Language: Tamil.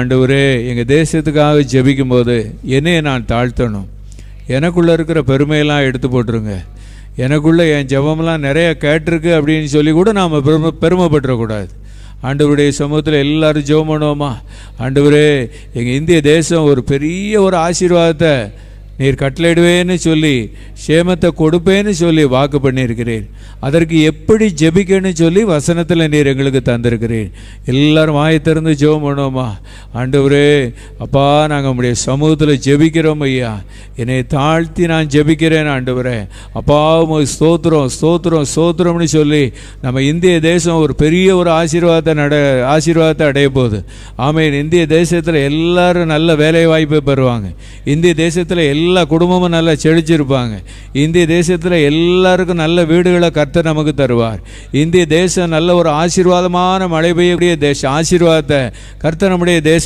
ஆண்டவரே, எங்கள் தேசத்துக்காக ஜெபிக்கும் போது என்னையை நான் தாழ்த்தணும். எனக்குள்ளே இருக்கிற பெருமையெல்லாம் எடுத்து போட்டுருங்க. எனக்குள்ளே என் ஜெபமெல்லாம் நிறைய கேட்டிருக்கு அப்படின்னு சொல்லி கூட நாம் பெருமைப்பட்டுறக்கூடாது. ஆண்டவருடைய சமூகத்தில் எல்லாரும் ஜெபம் பண்ணுவோமா? ஆண்டவரே, எங்கள் இந்திய தேசம் ஒரு பெரிய ஒரு ஆசீர்வாதத்தை நீர் கட்டளையிடுவேன்னு சொல்லி, சேமத்தை கொடுப்பேன்னு சொல்லி வாக்கு பண்ணியிருக்கிறேன். அதற்கு எப்படி ஜெபிக்கணும்னு சொல்லி வசனத்தில் நீர் எங்களுக்கு தந்திருக்கிறேன். எல்லாரும் வாயை திறந்து ஜெபம் பண்ணுவோமா? ஆண்டவரே, அப்பா, நாங்கள் உங்களுடைய சமூகத்தில் ஜெபிக்கிறோம் ஐயா. என்னை தாழ்த்தி நான் ஜெபிக்கிறேன் ஆண்டவரே. அப்பா, ஸ்தோத்திரம் ஸ்தோத்திரம் ஸ்தோத்திரம்னு சொல்லி நம்ம இந்திய தேசம் ஒரு பெரிய ஒரு ஆசீர்வாதத்தை அடைய போகுது. ஆமேன். இந்திய தேசத்தில் எல்லாரும் நல்ல வேலை வாய்ப்பை பெறுவாங்க. இந்திய தேசத்தில் எல்லா குடும்பமும் நல்லா செழிச்சிருப்பாங்க. இந்திய தேசத்தில் எல்லாருக்கும் நல்ல வீடுகளை கர்த்தர் நமக்கு தருவார். இந்திய தேசம் நல்ல ஒரு ஆசீர்வாதமான மழை பெய்யக்கூடிய தேசம். ஆசீர்வாதத்தை கர்த்தர் நம்முடைய தேச